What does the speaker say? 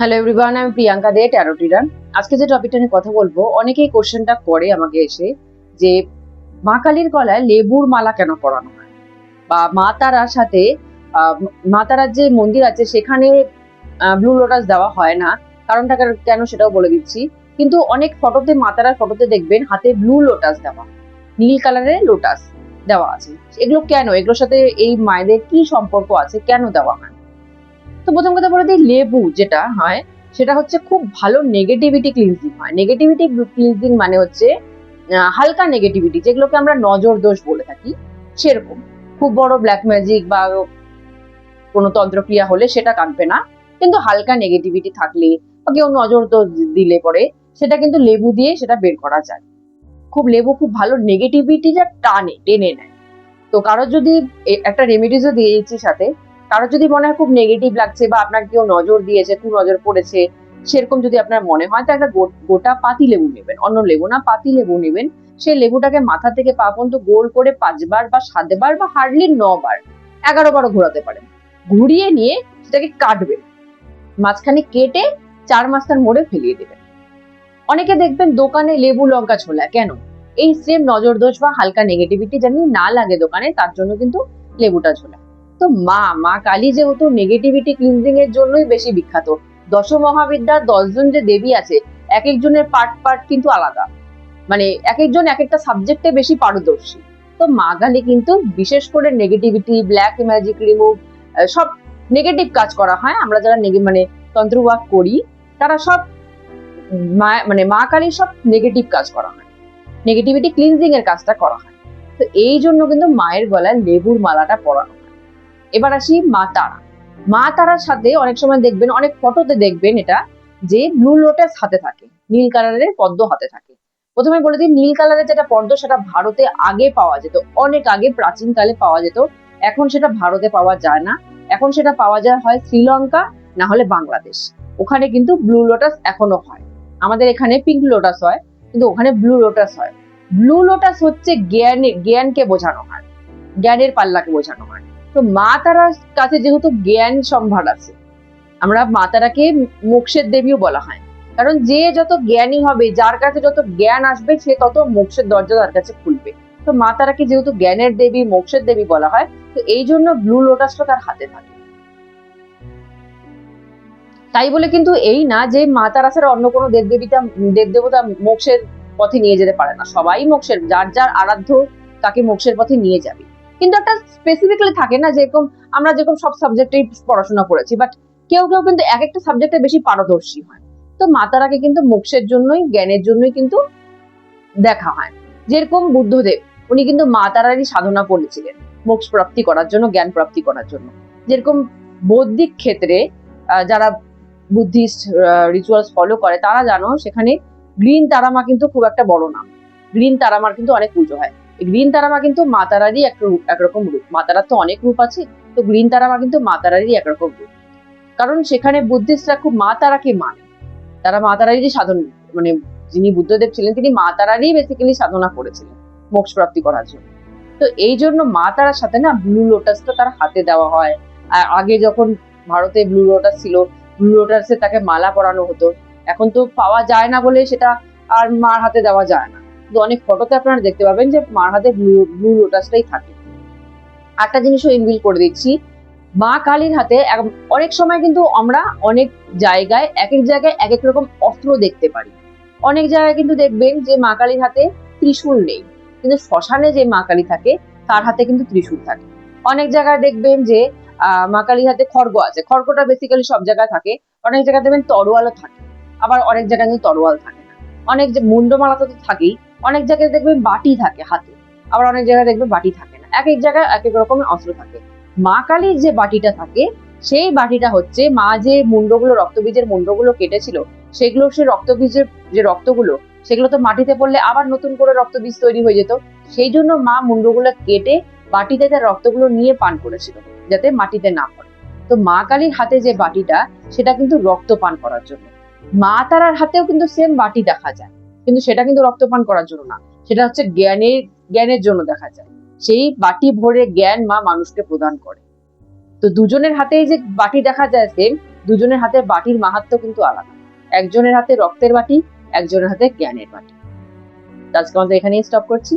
Hello everyone, আমি প্রিয়াঙ্কা দে, taro reader. আজকে যে টপিকটা নিয়ে কথা বলবো, অনেকেই কোশ্চেনটা করে আমাকে এসে যে মা কালীর গলায় লেবুর মালা কেন পরানো হয়, বা মা তারার সাথে আহ, মা তারার যে মন্দির আছে সেখানে ব্লু লোটাস দেওয়া হয় না। কারণটা কেন সেটাও বলে দিচ্ছি। কিন্তু অনেক ফটোতে, মা তারার ফটোতে দেখবেন হাতে ব্লু লোটাস দেওয়া, নীল কালারের লোটাস দেওয়া আছে। এগুলো কেন, এগুলোর সাথে এই মায়েদের কি সম্পর্ক আছে, কেন দেওয়া হয়? তো প্রথম কথা বলে দিই, লেবু যেটা হয় সেটা হচ্ছে খুব ভালো নেগেটিভিটি ক্লিনজিং হয়। নেগেটিভিটি ক্লিনজিং মানে হচ্ছে হালকা নেগেটিভিটি, যেগুলোকে আমরা নজর দোষ বলে থাকি, সেরকম খুব বড় ব্ল্যাক ম্যাজিক বা কোনো তন্ত্রক্রিয়া হলে সেটা কাটবে না। কিন্তু হালকা নেগেটিভিটি থাকলে বা কেউ নজর দোষ দিলে পরে সেটা কিন্তু লেবু দিয়ে সেটা বের করা যায়। লেবু খুব ভালো নেগেটিভিটিটা টেনে নেয়। তো কারোর যদি একটা রেমেডিজও দিয়ে দিচ্ছি সাথে, কারোর যদি মনে হয় খুব নেগেটিভ লাগছে বা আপনার কেউ নজর দিয়েছে, খুব নজর পড়েছে, সেরকম যদি আপনার মনে হয়, তো একটা গোটা পাতি লেবু নেবেন, অন্য লেবু না, পাতি লেবু নেবেন। সেই লেবুটাকে মাথা থেকে পা পর্যন্ত গোল করে 5 বার বা 7 বার বা হার্ডলি 9 বার, 11 বারও ঘোরাতে পারেন। ঘুরিয়ে নিয়ে সেটাকে কাটবেন, মাঝখানে কেটে 4 মাথার মোড়ে ফেলিয়ে দেবেন। অনেকে দেখবেন দোকানে লেবু লঙ্কা ছোলা, কেন? এই সেম নজর দোষ বা হালকা নেগেটিভিটি জানি না লাগে দোকানে, তার জন্য কিন্তু লেবুটা ছোলা। তো মা কালী যেহেতু নেগেটিভিটি ক্লিনজিং এর জন্যই বেশি বিখ্যাত। দশ মহাবিদ্যার 10 জন যে দেবী আছে, এক একজনের পার্ট পার্ট কিন্তু আলাদা, মানে এক একজন এক একটা সাবজেক্টে বেশি পারদর্শী। তো মা কালী কিন্তু বিশেষ করে নেগেটিভিটি, ব্ল্যাক ম্যাজিক রিমুভ, সব নেগেটিভ কাজ করা হয়। আমরা যারা মানে তন্ত্র ওয়ার্ক করি, তারা সব মা কালীর সব নেগেটিভ কাজ করা হয়, নেগেটিভিটি ক্লিনজিং এর কাজটা করা হয়। তো এই জন্য কিন্তু মায়ের গলায় লেবুর মালাটা পরানো হয়। এবার আসি মা তারা। মা তারার সাথে অনেক সময় দেখবেন, অনেক ফটোতে দেখবেন এটা, যে ব্লু লোটাস হাতে থাকে, নীল কালারের পদ্ম হাতে থাকে। প্রথমে বলে দিই, নীল কালারের যেটা পদ্ম সেটা ভারতে আগে পাওয়া যেত, অনেক আগে প্রাচীন কালে পাওয়া যেত। এখন সেটা ভারতে পাওয়া যায় না। এখন সেটা পাওয়া যায় হয় শ্রীলঙ্কা, না হলে বাংলাদেশ। ওখানে কিন্তু ব্লু লোটাস এখনো হয়। আমাদের এখানে পিঙ্ক লোটাস হয়, কিন্তু ওখানে ব্লু লোটাস হয়। ব্লু লোটাস হচ্ছে জ্ঞানকে বোঝানো হয়, জ্ঞানের পাল্লাকে বোঝানো হয়। তো মা তারার কাছে যেহেতু জ্ঞান সম্ভার আছে, আমরা মা তারাকে মোক্ষের দেবীও বলা হয়। কারণ যে যত জ্ঞানী হবে, যার কাছে যত জ্ঞান আসবে, সে তত মোক্ষের দরজা তার কাছে খুলবে। তো মা তারাকে যেহেতু জ্ঞানের দেবী, মোক্ষের দেবী বলা হয়, তো এই জন্য ব্লু লোটাসটা তার হাতে থাকে। তাই বলে কিন্তু এই না যে মা তারা ছাড়া অন্য কোনো দেবদেবতা মোক্ষের পথে নিয়ে যেতে পারে না। সবাই মোক্ষের, যার যার আরাধ্য তাকে মোক্ষের পথে নিয়ে যাবে। কিন্তু একটা স্পেসিফিক্যালি থাকে না, যেরকম আমরা যেরকম সব সাবজেক্টেই পড়াশোনা করেছি, বাট কেউ কেউ কিন্তু এক একটা সাবজেক্টে বেশি পারদর্শী হয়। তো মা তারাকে কিন্তু মোক্ষের জন্যই, জ্ঞানের জন্যই কিন্তু দেখা হয়। যেরকম বুদ্ধদেব, উনি কিন্তু মা তারারই সাধনা করেছিলেন মোক্ষ প্রাপ্তি করার জন্য, জ্ঞান প্রাপ্তি করার জন্য। যেরকম বৌদ্ধিক ক্ষেত্রে যারা বুদ্ধিস্ট রিচুয়ালস ফলো করে, তারা জানো সেখানে গ্রিন তারামা কিন্তু খুব একটা বড় নাম। গ্রিন তারামার কিন্তু অনেক পুজো হয়। গ্রিন তারামা কিন্তু মা তারারই একরকম রূপ। মা তারার তো অনেক রূপ আছে, তো গ্রিন তারামা কিন্তু মা তারারই একরকম রূপ। কারণ সেখানে বুদ্ধিস্টরা খুব মা তারাকে মানে, তারা মা তারারই সাধন, মানে যিনি বুদ্ধদেব ছিলেন তিনি মা তারারই বেসিক্যালি সাধনা করেছিলেন মোক্ষ প্রাপ্তি করার জন্য। তো এই জন্য মা তারার সাথে না ব্লু লোটাসটা তার হাতে দেওয়া হয়। আর আগে যখন ভারতে ব্লু লোটাস ছিল, ব্লু লোটাসে তাকে মালা পরানো হতো। এখন তো পাওয়া যায় না বলে সেটা আর মার হাতে দেওয়া যায় না। কিন্তু অনেক ফটোতে আপনারা দেখতে পাবেন যে মার হাতে ব্লু লোটাসটাই থাকে। একটা জিনিসও ইনবিল করে দিচ্ছি, মা কালীর হাতে অনেক সময় কিন্তু আমরা অনেক জায়গায়, এক এক জায়গায় এক এক রকম অস্ত্র দেখতে পারি। অনেক জায়গায় কিন্তু দেখবেন যে মা কালীর হাতে ত্রিশূল নেই, কিন্তু শ্মশানে যে মা কালী থাকে তার হাতে কিন্তু ত্রিশূল থাকে। অনেক জায়গায় দেখবেন যে মা কালীর হাতে খড়গ আছে, খড়গটা বেসিক্যালি সব জায়গায় থাকে। অনেক জায়গায় দেখবেন তরোয়ালও থাকে, আবার অনেক জায়গায় কিন্তু তরোয়াল থাকে না। অনেক যে মুন্ডমালা তো থাকেই, অনেক জায়গায় দেখবেন বাটি থাকে হাতে, আবার অনেক জায়গায় দেখবেন বাটি থাকে না। এক এক জায়গায় এক এক রকমের অস্ত্র থাকে। মা কালীর যে বাটিটা থাকে, সেই বাটিটা হচ্ছে মা যে মুন্ডগুলো, রক্তবীজের মুন্ডগুলো কেটেছিল, সেগুলো, সে রক্তবীজের যে রক্তগুলো, সেগুলো তো মাটিতে পড়লে আবার নতুন করে রক্তবীজ তৈরি হয়ে যেত। সেই জন্য মা মুন্ডগুলো কেটে বাটিতে তার রক্তগুলো নিয়ে পান করেছিল, যাতে মাটিতে না পড়ে। তো মা কালীর হাতে যে বাটিটা, সেটা কিন্তু রক্ত পান করার জন্য। মা তারার হাতেও কিন্তু সেম বাটি দেখা যায়, কিন্তু সেটা কিন্তু রক্ত পান করার জন্য না, সেটা হচ্ছে জ্ঞানের জন্য দেখা যায়। সেই বাটি ভরে জ্ঞান মা মানুষকে প্রদান করে। তো দুজনের হাতেই যে বাটি দেখা যায় সেম, দুজনের হাতে বাটির মাহাত্ম্য কিন্তু আলাদা। একজনের হাতে রক্তের বাটি, একজনের হাতে জ্ঞানের বাটি। আজকে আমাদের এখানেই স্টপ করছি।